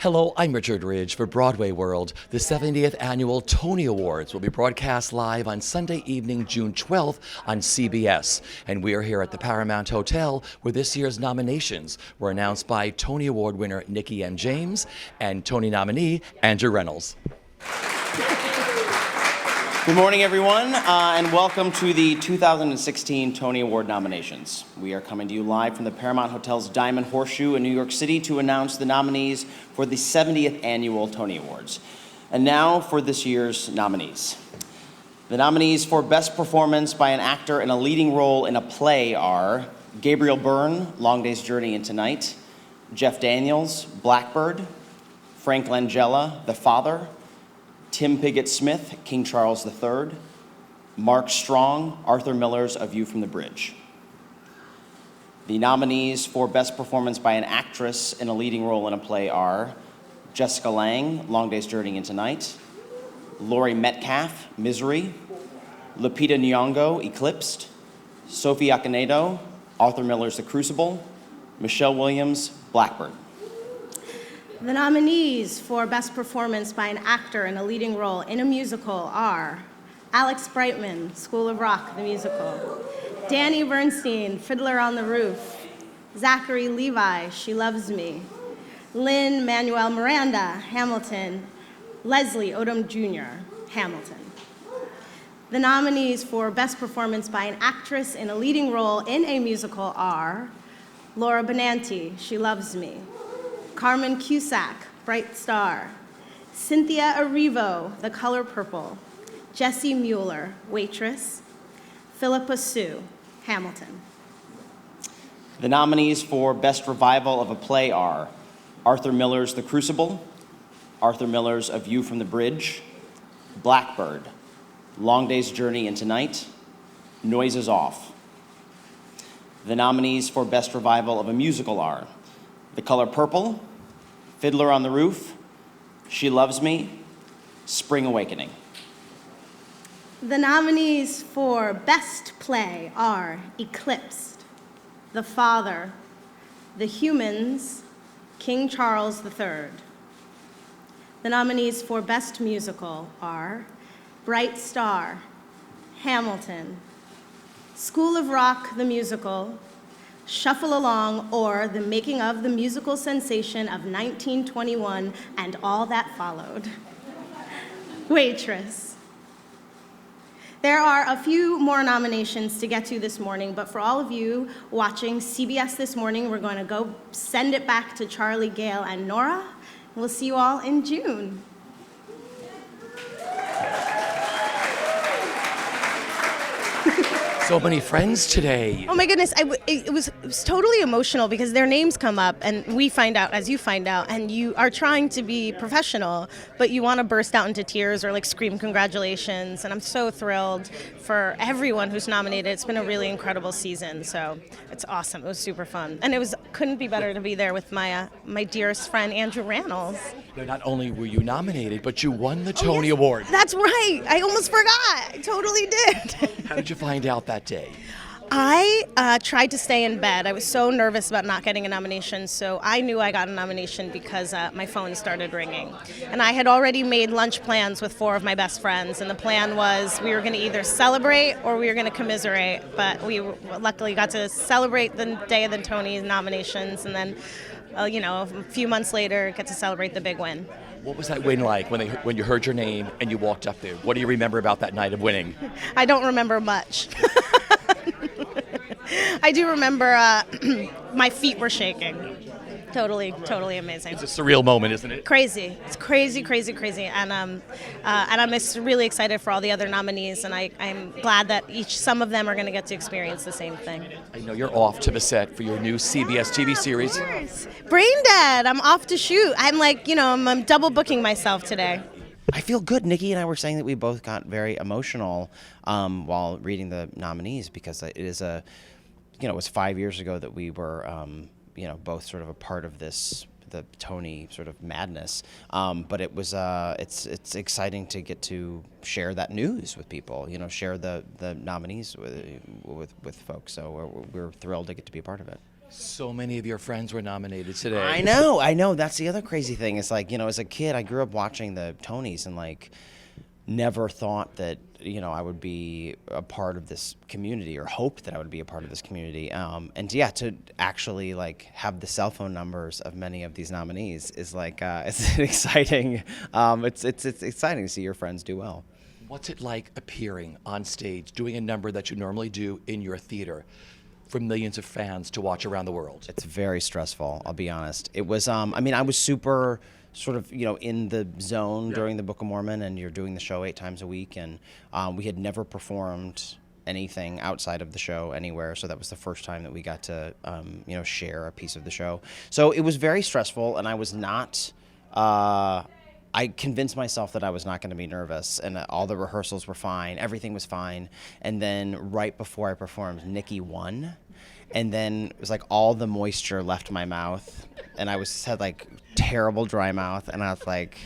Hello, I'm Richard Ridge for BroadwayWorld. The 70th Annual Tony Awards will be broadcast live on Sunday evening, June 12th on CBS. And we are here at the Paramount Hotel where this year's nominations were announced by Tony Award winner Nikki M and Tony nominee Andrew Rannells. Good morning, everyone, and welcome to the 2016 Tony Award nominations. We are coming to you live from the Paramount Hotel's Diamond Horseshoe in New York City to announce the nominees for the 70th Annual Tony Awards. And now for this year's nominees. The nominees for Best Performance by an Actor in a Leading Role in a Play are Gabriel Byrne, Long Day's Journey into Night, Jeff Daniels, Blackbird, Frank Langella, The Father, Tim Pigott-Smith, King Charles III, Mark Strong, Arthur Miller's A View from the Bridge. The nominees for Best Performance by an Actress in a Leading Role in a Play are Jessica Lange, Long Day's Journey into Night, Laurie Metcalf, Misery, Lupita Nyong'o, Eclipsed, Sophie Okonedo, Arthur Miller's The Crucible, Michelle Williams, Blackbird. The nominees for Best Performance by an Actor in a Leading Role in a Musical are Alex Brightman, School of Rock, the musical, Danny Bernstein, Fiddler on the Roof, Zachary Levi, She Loves Me, Lin-Manuel Miranda, Hamilton, Leslie Odom Jr., Hamilton. The nominees for Best Performance by an Actress in a Leading Role in a Musical are Laura Benanti, She Loves Me, Carmen Cusack, Bright Star, Cynthia Erivo, The Color Purple, Jessie Mueller, Waitress, Philippa Sue, Hamilton. The nominees for Best Revival of a Play are Arthur Miller's The Crucible, Arthur Miller's A View from the Bridge, Blackbird, Long Day's Journey into Night, Noises Off. The nominees for Best Revival of a Musical are The Color Purple, Fiddler on the Roof, She Loves Me, Spring Awakening. The nominees for Best Play are Eclipsed, The Father, The Humans, King Charles III. The nominees for Best Musical are Bright Star, Hamilton, School of Rock, the musical, Shuffle Along, or The Making of the Musical Sensation of 1921 and All That Followed. Waitress. There are a few more nominations to get to this morning, but for all of you watching CBS this morning, we're going to go send it back to Charlie, Gail, and Nora. We'll see you all in June. So many friends today. Oh my goodness, it was totally emotional because their names come up and we find out, as you find out, and you are trying to be professional, but you want to burst out into tears or like scream congratulations. And I'm so thrilled for everyone who's nominated. It's been a really incredible season, so it's awesome. It was super fun. And couldn't be better to be there with my dearest friend, Andrew Rannells. Now, not only were you nominated, but you won the Tony Award. That's right. I almost forgot. I totally did. How did you find out that day? I tried to stay in bed. I was so nervous about not getting a nomination, so I knew I got a nomination because my phone started ringing. And I had already made lunch plans with 4 of my best friends, and the plan was we were going to either celebrate or we were going to commiserate, but we luckily got to celebrate the day of the Tony nominations, and then a few months later, get to celebrate the big win. What was that win like when you heard your name and you walked up there? What do you remember about that night of winning? I don't remember much. I do remember my feet were shaking. Totally amazing. It's a surreal moment, isn't it? Crazy. It's crazy. And I'm just really excited for all the other nominees, and I'm glad that some of them are going to get to experience the same thing. I know you're off to the set for your new CBS TV series. Brain Dead. I'm off to shoot. I'm double booking myself today. I feel good. Nikki and I were saying that we both got very emotional while reading the nominees because it is it was 5 years ago that we were both sort of a part of the Tony sort of madness. But it was it's exciting to get to share that news with people. Share the nominees with folks. So we're thrilled to get to be a part of it. So many of your friends were nominated today. I know. That's the other crazy thing. It's like, as a kid, I grew up watching the Tonys and like never thought that, I would be a part of this community or hoped that I would be a part of this community. And yeah, to actually like have the cell phone numbers of many of these nominees is like, it's exciting. It's exciting to see your friends do well. What's it like appearing on stage, doing a number that you normally do in your theater for millions of fans to watch around the world? It's very stressful, I'll be honest. It was, I was super sort of, in the zone during the Book of Mormon, and you're doing the show 8 times a week, and we had never performed anything outside of the show anywhere, so that was the first time that we got to, share a piece of the show. So it was very stressful, and I was not, I convinced myself that I was not going to be nervous, and all the rehearsals were fine, everything was fine, and then right before I performed, Nikki won, and then it was like all the moisture left my mouth, and I had like terrible dry mouth, and I was like,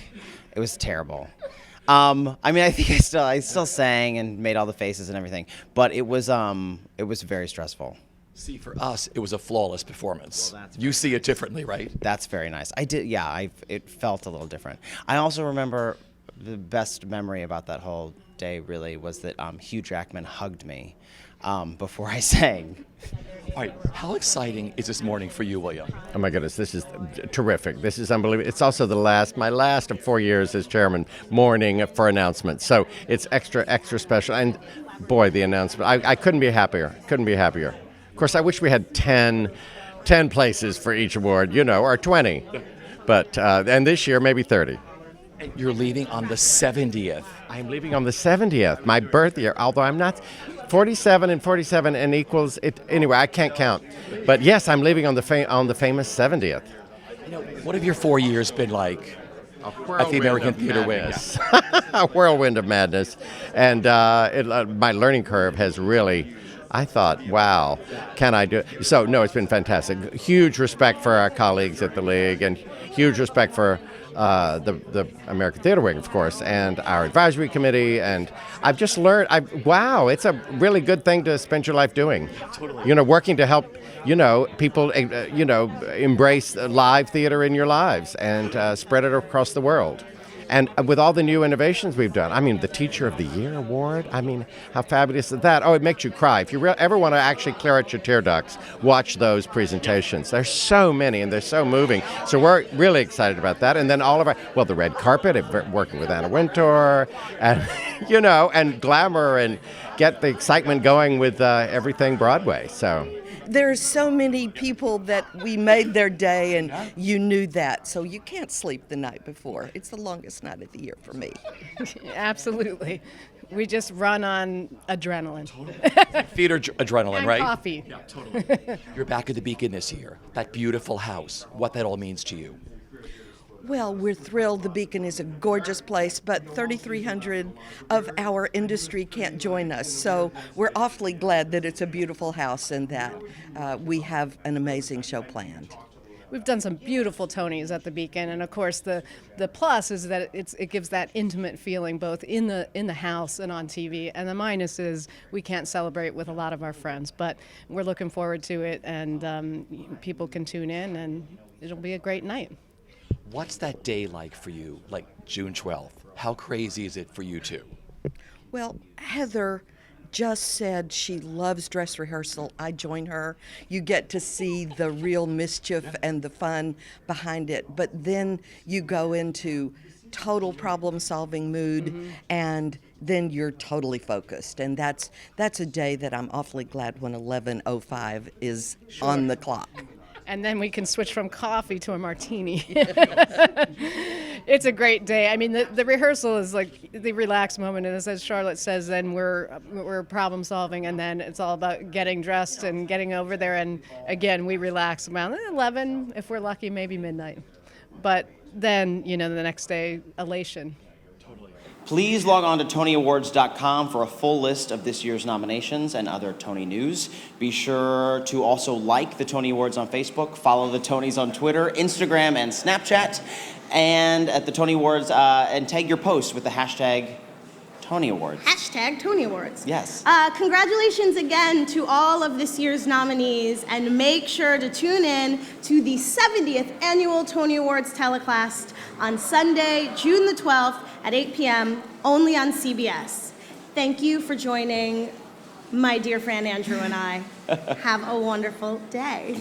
it was terrible. I think I still sang and made all the faces and everything, but it was very stressful. See, for us, it was a flawless performance. Well, you see it differently, right? That's very nice. I did, yeah, it felt a little different. I also remember the best memory about that whole day really was that Hugh Jackman hugged me before I sang. All right, how exciting is this morning for you, William? Oh my goodness, this is terrific. This is unbelievable. It's also my last of 4 years as chairman morning for announcements. So it's extra special. And boy, the announcement, I couldn't be happier. Of course, I wish we had 10 places for each award, or 20. But, and this year, maybe 30. And you're leaving on the 70th. I'm leaving on the 70th, my birth year, although I'm not 47 and equals it. Anyway, I can't count. But yes, I'm leaving on the famous 70th. What have your 4 years been like at the American Theater Wing? A whirlwind of madness. And my learning curve has really, I thought, wow, can I do it? So, no, it's been fantastic. Huge respect for our colleagues at the League, and huge respect for the American Theater Wing, of course, and our advisory committee. And I've just learned, wow, it's a really good thing to spend your life doing. Totally. Working to help, people, embrace live theater in your lives and spread it across the world. And with all the new innovations we've done, the Teacher of the Year award, how fabulous is that? Oh, it makes you cry. If you ever want to actually clear out your tear ducts, watch those presentations. There's so many, and they're so moving. So we're really excited about that. And then the red carpet, working with Anna Wintour, and, and glamour, and get the excitement going with everything Broadway, so. There's so many people that we made their day, and you knew that, so you can't sleep the night before. It's the longest night of the year for me. Absolutely. We just run on adrenaline. Theater adrenaline, and right? Coffee. Yeah, totally. You're back at the Beacon this year. That beautiful house, what that all means to you. Well, we're thrilled. The Beacon is a gorgeous place, but 3,300 of our industry can't join us. So we're awfully glad that it's a beautiful house and that we have an amazing show planned. We've done some beautiful Tonys at the Beacon, and of course the plus is that it gives that intimate feeling both in the house and on TV. And the minus is we can't celebrate with a lot of our friends, but we're looking forward to it, and people can tune in, and it'll be a great night. What's that day like for you, like June 12th? How crazy is it for you two? Well, Heather just said she loves dress rehearsal. I join her. You get to see the real mischief and the fun behind it, but then you go into total problem-solving mood, and then you're totally focused. And that's a day that I'm awfully glad when 11:05 is on the clock. And then we can switch from coffee to a martini. It's a great day. The rehearsal is like the relaxed moment, and as Charlotte says, then we're problem solving, and then it's all about getting dressed and getting over there. And again, we relax around 11, if we're lucky, maybe midnight. But then, the next day, elation. Please log on to TonyAwards.com for a full list of this year's nominations and other Tony news. Be sure to also like the Tony Awards on Facebook, follow the Tonys on Twitter, Instagram, and Snapchat, and at the Tony Awards, and tag your post with the hashtag Tony Awards. Hashtag Tony Awards. Yes. Congratulations again to all of this year's nominees, and make sure to tune in to the 70th Annual Tony Awards telecast on Sunday, June the 12th at 8 p.m., only on CBS. Thank you for joining my dear friend Andrew and I. Have a wonderful day.